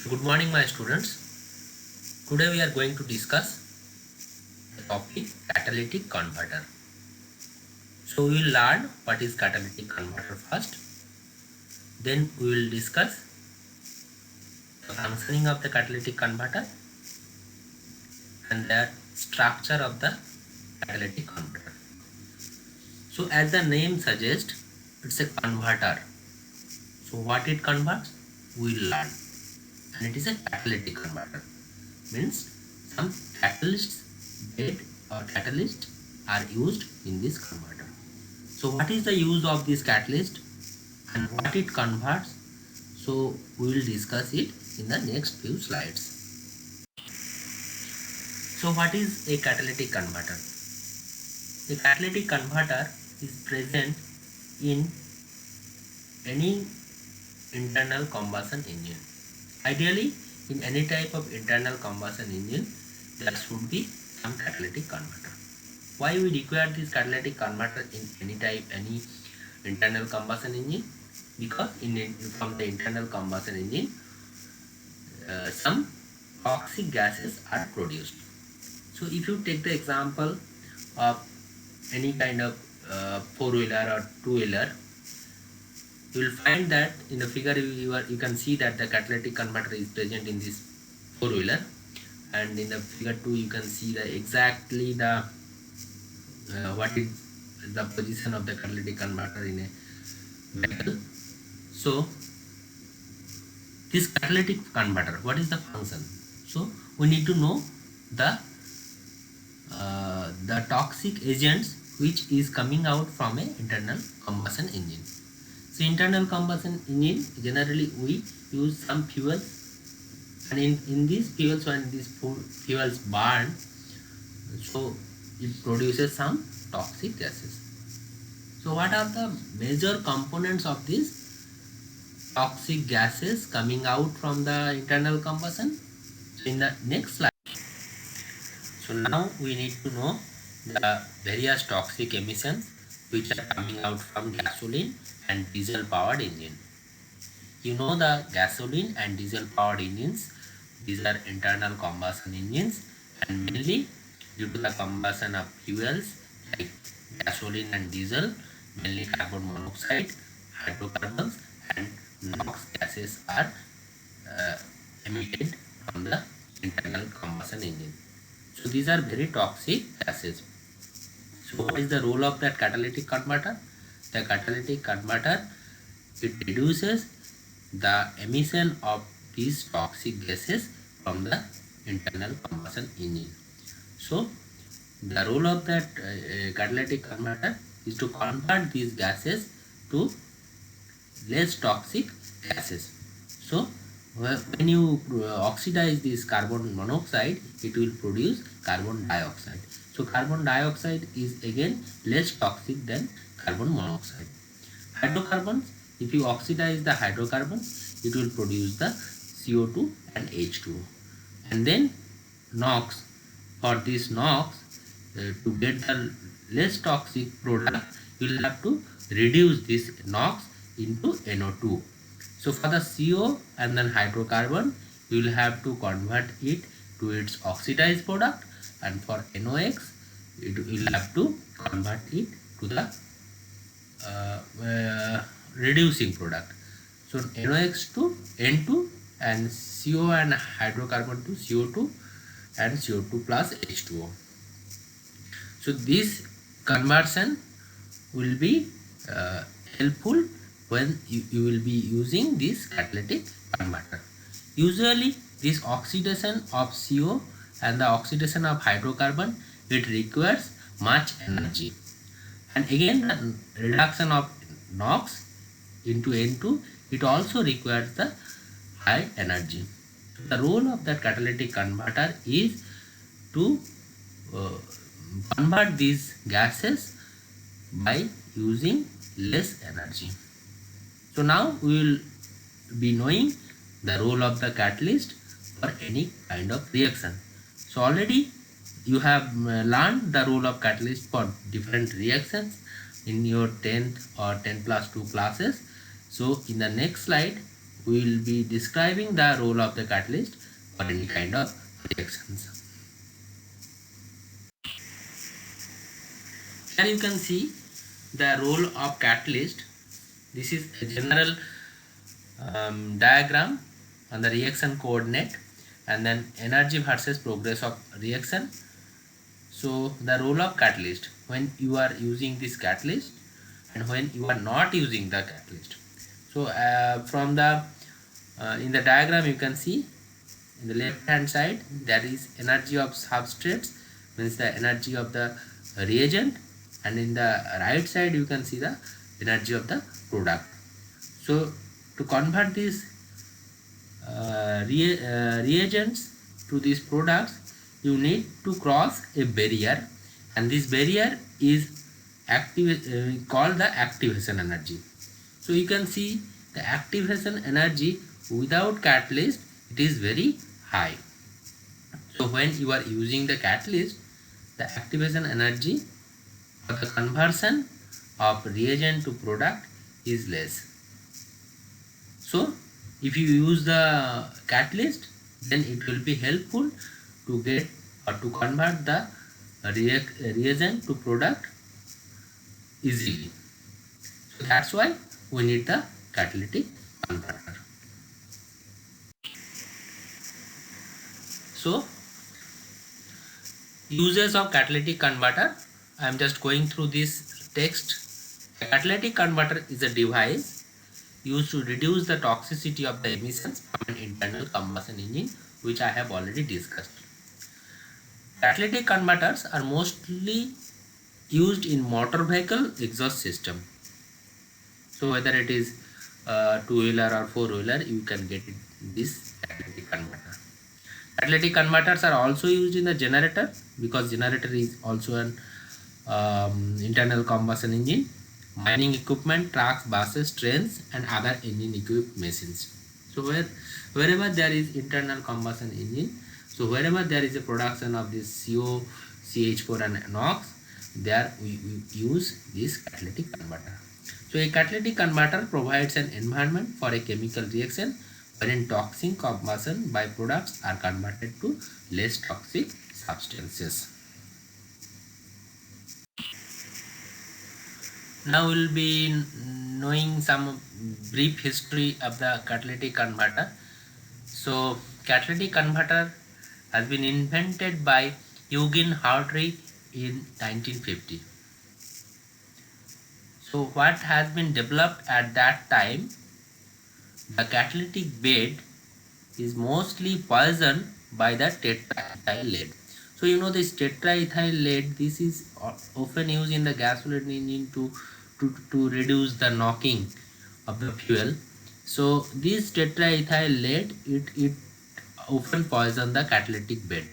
Good morning, my students. Today we are going to discuss the topic catalytic converter. So we will learn what is catalytic converter first. Then we will discuss the functioning of the catalytic converter and the structure of the catalytic converter. So as the name suggests, it's a converter. So what it converts, we will learn. And it is a catalytic converter. Means some catalysts, bed or catalysts are used in this converter. So what is the use of this catalyst and what it converts? So we will discuss it in the next few slides. So what is a catalytic converter? A catalytic converter is present in any internal combustion engine. Ideally, in any type of internal combustion engine, there should be some catalytic converter. Why we require this catalytic converter in any internal combustion engine? Because from the internal combustion engine, some toxic gases are produced. So if you take the example of any kind of four-wheeler or two-wheeler, you will find that in the figure you can see that the catalytic converter is present in this four-wheeler, and in the figure 2 you can see the exactly the what is the position of the catalytic converter in a vehicle. So this catalytic converter, what is the function? So we need to know the toxic agents which is coming out from a internal combustion engine. So internal combustion engine, generally we use some fuel, and in these fuels, when these fuels burn, so it produces some toxic gases. So what are the major components of these toxic gases coming out from the internal combustion? So in the next slide, so now we need to know the various toxic emissions which are coming out from gasoline and diesel powered engine. You know the gasoline and diesel powered engines, these are internal combustion engines, and mainly due to the combustion of fuels like gasoline and diesel, mainly carbon monoxide, hydrocarbons and NOx gases are emitted from the internal combustion engine. So these are very toxic gases. So what is the role of that catalytic converter? The catalytic converter, it reduces the emission of these toxic gases from the internal combustion engine. So the role of that catalytic converter is to convert these gases to less toxic gases. So when you oxidize this carbon monoxide, it will produce carbon dioxide. So carbon dioxide is again less toxic than carbon monoxide. Hydrocarbons, if you oxidize the hydrocarbons, it will produce the CO2 and H2O. And then NOx, for this NOx, to get the less toxic product, you will have to reduce this NOx into NO2. So for the CO and then hydrocarbon, you will have to convert it to its oxidized product, and for NOx, it will have to convert it to the reducing product. So NOx to N2 and CO and hydrocarbon to CO2 and CO2 plus H2O. So this conversion will be helpful when you will be using this catalytic converter. Usually this oxidation of CO and the oxidation of hydrocarbon, it requires much energy, and again the reduction of NOx into N2, it also requires the high energy. The role of that catalytic converter is to convert these gases by using less energy. So now we will be knowing the role of the catalyst for any kind of reaction. So already you have learned the role of catalyst for different reactions in your 10th or 10 plus 2 classes. So in the next slide, we will be describing the role of the catalyst for any kind of reactions. Here you can see the role of catalyst. This is a general diagram on the reaction coordinate, and then energy versus progress of reaction. So the role of catalyst when you are using this catalyst and when you are not using the catalyst. So from the in the diagram you can see in the left hand side there is energy of substrates, means the energy of the reagent, and in the right side you can see the energy of the product. So to convert these reagents to these products, you need to cross a barrier, and this barrier is called the activation energy. So you can see the activation energy without catalyst, it is very high. So when you are using the catalyst, the activation energy for the conversion of reagent to product is less. So if you use the catalyst, then it will be helpful to get or to convert the reagent to product easily. So that's why we need the catalytic converter. So uses of catalytic converter, I am just going through this text. A catalytic converter is a device used to reduce the toxicity of the emissions from an internal combustion engine, which I have already discussed. Catalytic converters are mostly used in motor vehicle exhaust system. So whether it is two-wheeler or four-wheeler, you can get this catalytic converter. Catalytic converters are also used in the generator, because generator is also an internal combustion engine, mining equipment, trucks, buses, trains, and other engine equipped machines. So wherever there is internal combustion engine, so wherever there is a production of this CO, CH4 and NOx, there we use this catalytic converter. So a catalytic converter provides an environment for a chemical reaction wherein toxic combustion byproducts are converted to less toxic substances. Now we will be knowing some brief history of the catalytic converter. So catalytic converter has been invented by Eugen Hartree in 1950. So what has been developed at that time, the catalytic bed is mostly poisoned by the tetraethyl lead. So you know this tetraethyl lead, this is often used in the gasoline engine to reduce the knocking of the fuel. So this tetraethyl lead, it often poison the catalytic bed.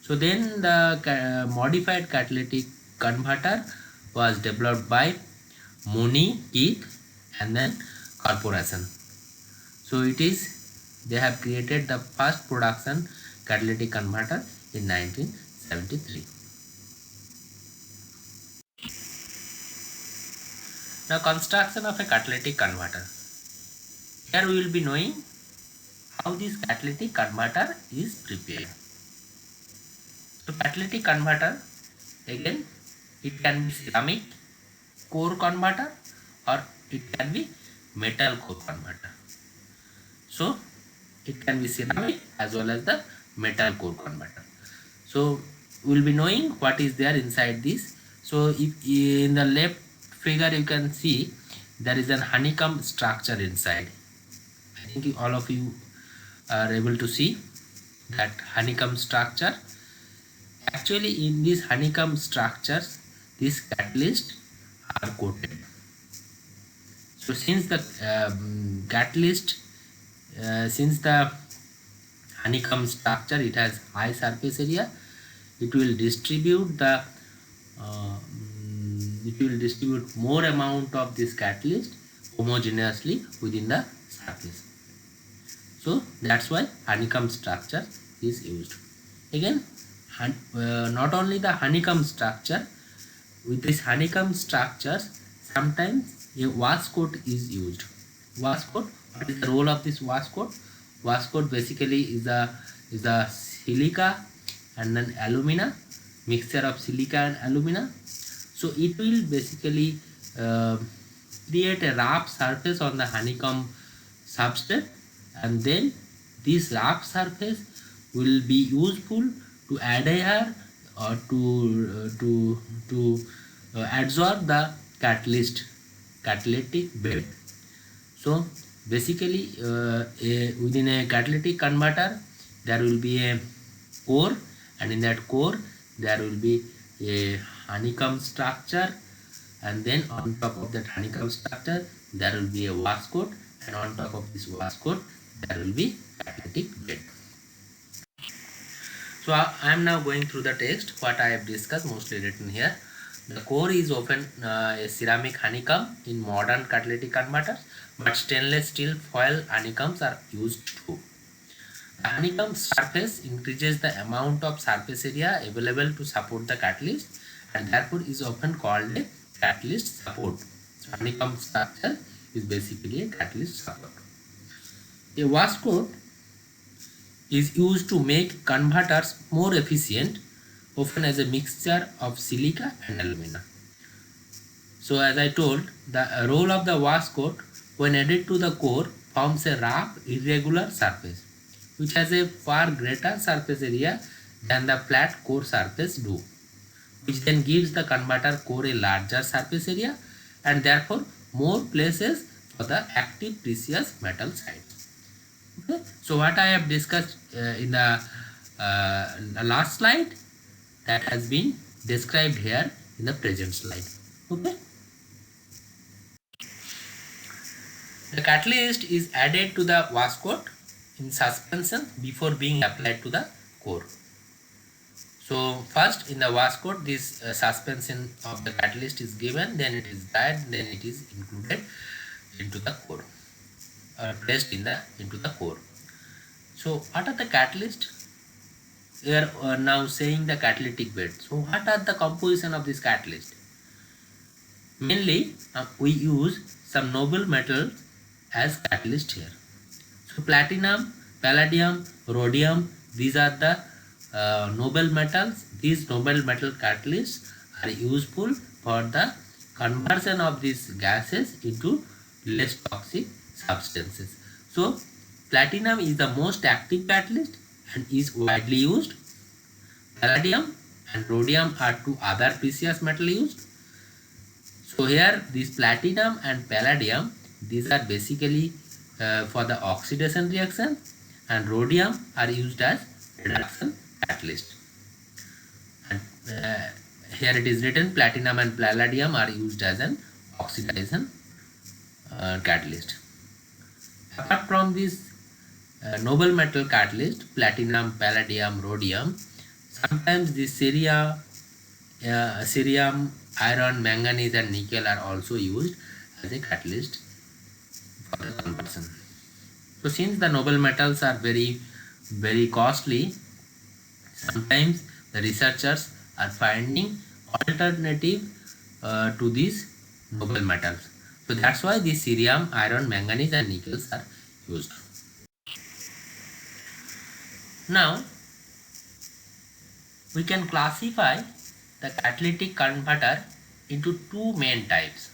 So then the modified catalytic converter was developed by Mooney, Keith, and then Corporation. So it is, they have created the first production catalytic converter in 1973. Now construction of a catalytic converter. Here we will be knowing how this catalytic converter is prepared. So catalytic converter, again, it can be ceramic core converter or it can be metal core converter. So it can be ceramic as well as the metal core converter. So we will be knowing what is there inside this. So if in the left figure you can see there is an honeycomb structure inside. I think all of you are able to see that honeycomb structure. Actually in these honeycomb structures, these catalysts are coated. So since the catalyst, since the honeycomb structure, it has high surface area, it will distribute the more amount of this catalyst homogeneously within the surface. So that's why honeycomb structure is used. Again, not only the honeycomb structure, with this honeycomb structures sometimes a wash coat is used. Wash coat What is the role of this wash coat? Wash coat basically is a silica and then alumina, mixture of silica and alumina. So it will basically create a rough surface on the honeycomb substrate, and then this rough surface will be useful to adhere or to absorb the catalytic bed. So basically within a catalytic converter there will be a core, and in that core there will be a honeycomb structure, and then on top of that honeycomb structure there will be a wash coat, and on top of this wash coat there will be catalytic bed. So I am now going through the text. What I have discussed mostly written here. The core is often a ceramic honeycomb in modern catalytic converters, but stainless steel foil honeycombs are used too. The honeycomb surface increases the amount of surface area available to support the catalyst, and therefore is often called a catalyst support. So honeycomb structure is basically a catalyst support. A wash coat is used to make converters more efficient, often as a mixture of silica and alumina. So as I told, the role of the wash coat when added to the core forms a rough irregular surface which has a far greater surface area than the flat core surface do, which then gives the converter core a larger surface area and therefore more places for the active precious metal side. Okay. So what I have discussed in the last slide, that has been described here in the present slide. Okay. The catalyst is added to the wash coat in suspension before being applied to the core. So first in the wash coat this suspension of the catalyst is given, then it is dried, then it is included into the core, placed into the core. So what are the catalyst? We are now saying the catalytic bed. So what are the composition of this catalyst? Mainly we use some noble metals as catalyst here. So platinum, palladium, rhodium, these are the noble metals. These noble metal catalysts are useful for the conversion of these gases into less toxic substances. So platinum is the most active catalyst and is widely used. Palladium and rhodium are two other precious metals used. So here this platinum and palladium, these are basically for the oxidation reaction, and rhodium are used as reduction catalyst. And here it is written platinum and palladium are used as an oxidation catalyst. Apart from this noble metal catalyst, platinum, palladium, rhodium, sometimes this cerium, iron, manganese and nickel are also used as a catalyst for the conversion. So since the noble metals are very costly, sometimes the researchers are finding alternative to these noble metals. So that's why these cerium, iron, manganese and nickels are used. Now we can classify the catalytic converter into two main types.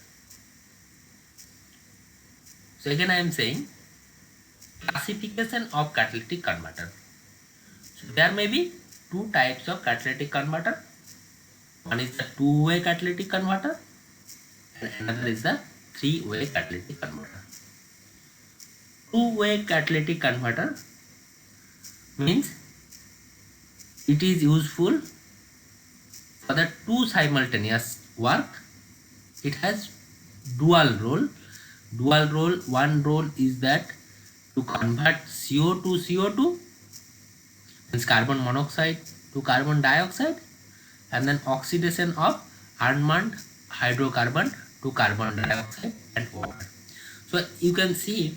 So again I am saying classification of catalytic converter. So there may be two types of catalytic converter. One is the two-way catalytic converter and another is the three-way catalytic converter. Two-way catalytic converter means it is useful for the two simultaneous work. It has dual role. One role is that to convert CO to CO2, means carbon monoxide to carbon dioxide, and then oxidation of unburned hydrocarbon to carbon dioxide and water. So you can see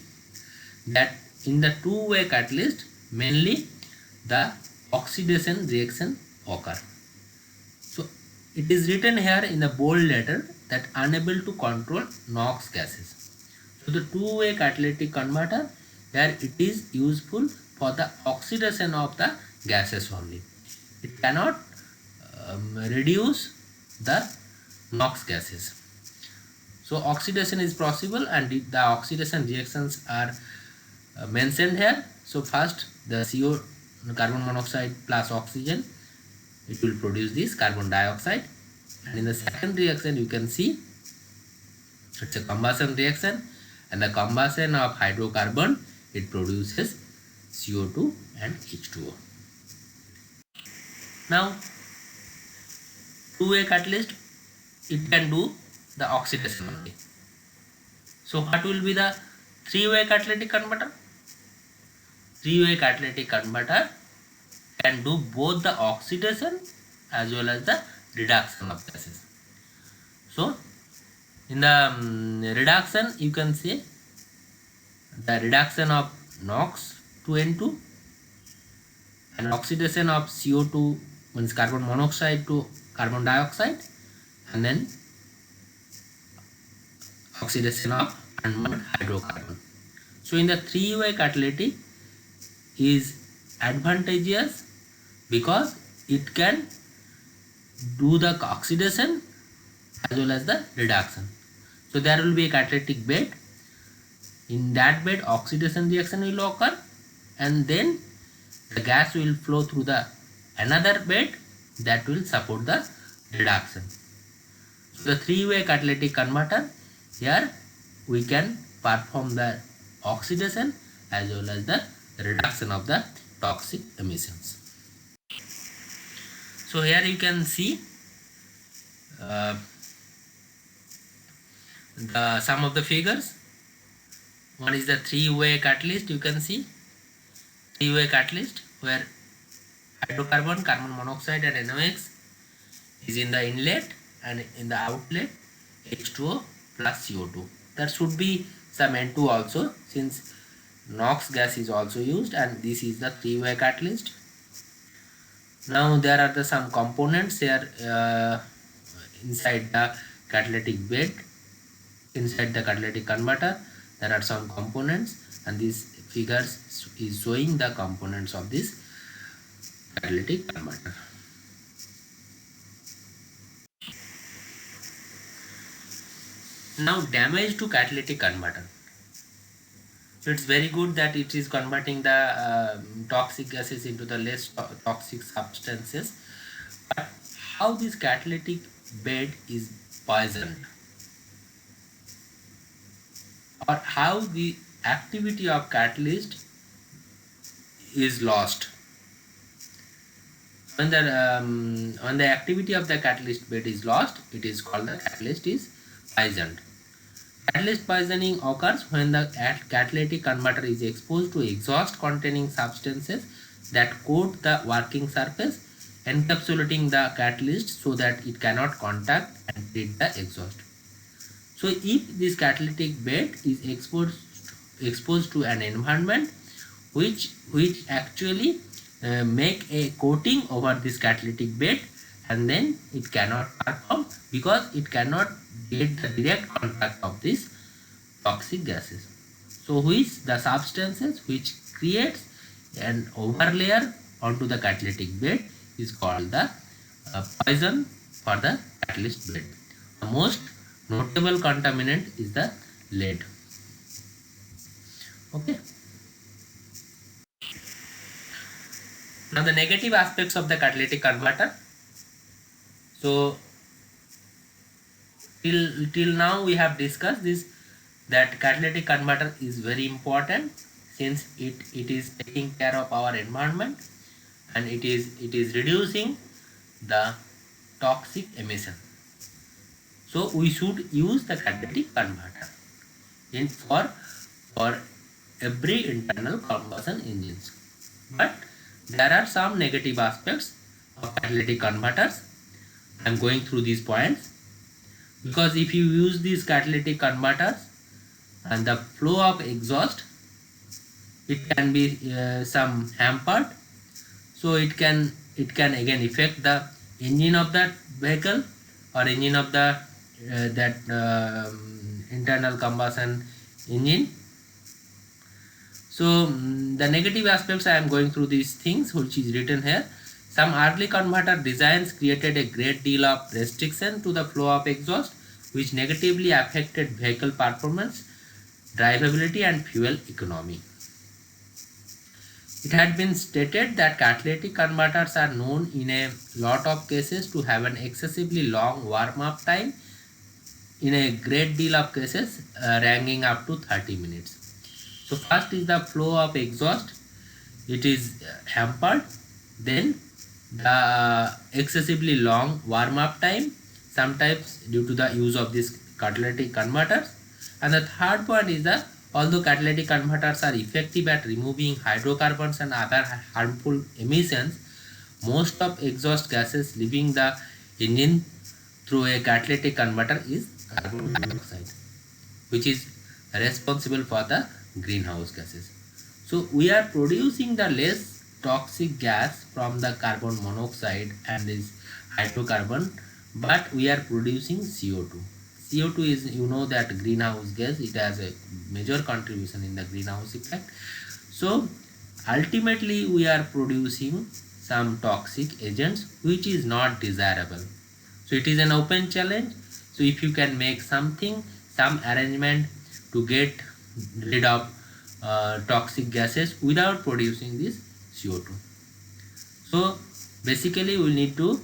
that in the two-way catalyst mainly the oxidation reaction occur. So it is written here in the bold letter that unable to control NOx gases. So the two-way catalytic converter, here it is useful for the oxidation of the gases only. It cannot reduce the NOx gases. So oxidation is possible, and the oxidation reactions are mentioned here. So first the CO, carbon monoxide plus oxygen, it will produce this carbon dioxide, and in the second reaction you can see it's a combustion reaction, and the combustion of hydrocarbon, it produces CO2 and H2O. Now two-way catalyst, it can do the oxidation only. So what will be the three-way catalytic converter? Three-way catalytic converter can do both the oxidation as well as the reduction of gases. So in the reduction, you can say the reduction of NOx to N2 and oxidation of CO2, means carbon monoxide to carbon dioxide, and then oxidation of unburned hydrocarbon. So in the three-way catalytic is advantageous because it can do the oxidation as well as the reduction. So there will be a catalytic bed. In that bed, oxidation reaction will occur, and then the gas will flow through the another bed that will support the reduction. So the three-way catalytic converter, here we can perform the oxidation as well as the reduction of the toxic emissions. So here you can see some of the figures. One is the three-way catalyst. You can see three-way catalyst where hydrocarbon, carbon monoxide and NOx is in the inlet, and in the outlet H2O plus CO2. There should be some N2 also, since NOx gas is also used, and this is the three-way catalyst. Now there are some components here inside the catalytic bed, inside the catalytic converter. There are some components, and these figures is showing the components of this catalytic converter. Now damage to catalytic converter. So it's very good that it is converting the toxic gases into the less toxic substances. But how this catalytic bed is poisoned, or how the activity of catalyst is lost? When the activity of the catalyst bed is lost, it is called the catalyst is poisoned. Catalyst poisoning occurs when the catalytic converter is exposed to exhaust containing substances that coat the working surface, encapsulating the catalyst so that it cannot contact and treat the exhaust. So if this catalytic bed is exposed to an environment which actually make a coating over this catalytic bed, and then it cannot perform because it cannot get the direct contact of these toxic gases. So which the substances which creates an overlayer onto the catalytic bed is called the poison for the catalyst bed. The most notable contaminant is the lead. Okay. Now the negative aspects of the catalytic converter. So till now we have discussed this, that catalytic converter is very important since it is taking care of our environment, and it is reducing the toxic emission. So we should use the catalytic converter for every internal combustion engines. But there are some negative aspects of catalytic converters. I am going through these points, because if you use these catalytic converters and the flow of exhaust, it can be some hampered. So it can again affect the engine of that vehicle or engine of the internal combustion engine. So the negative aspects, I am going through these things which is written here. Some early converter designs created a great deal of restriction to the flow of exhaust, which negatively affected vehicle performance, drivability and fuel economy. It had been stated that catalytic converters are known in a lot of cases to have an excessively long warm-up time, in a great deal of cases ranging up to 30 minutes. So first is the flow of exhaust. It is hampered. Then the excessively long warm-up time, sometimes due to the use of these catalytic converters. And the third point is that although catalytic converters are effective at removing hydrocarbons and other harmful emissions, most of exhaust gases leaving the engine through a catalytic converter is carbon dioxide, which is responsible for the greenhouse gases. So we are producing the less toxic gas from the carbon monoxide and this hydrocarbon, but we are producing CO2. CO2 is, you know, that greenhouse gas, it has a major contribution in the greenhouse effect. So ultimately we are producing some toxic agents which is not desirable. So it is an open challenge. So if you can make something, some arrangement to get rid of toxic gases without producing this CO2. So basically we need to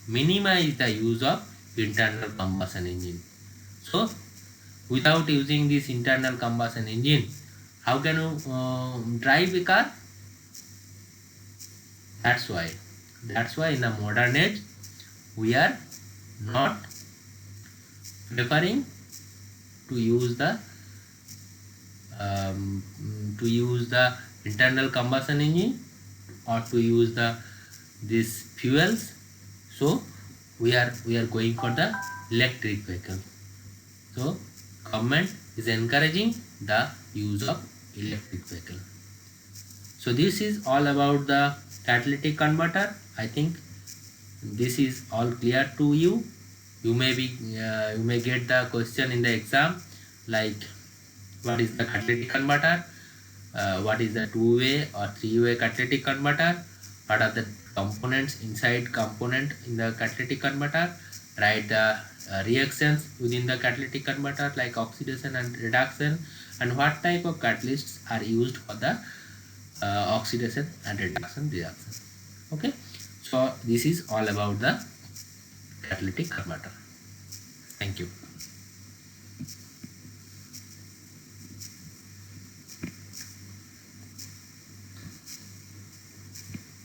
minimize the use of internal combustion engine. So without using this internal combustion engine, how can you drive a car? That's why in the modern age we are not preferring to use the internal combustion engine or to use these fuels. So we are going for the electric vehicle. So government is encouraging the use of electric vehicle. So this is all about the catalytic converter. I think this is all clear to you. You may get the question in the exam like, what is the catalytic converter, what is the two-way or three-way catalytic converter, what are the components inside component in the catalytic converter, write the reactions within the catalytic converter like oxidation and reduction, and what type of catalysts are used for the oxidation and reduction reaction. Okay, so this is all about the catalytic converter. Thank you.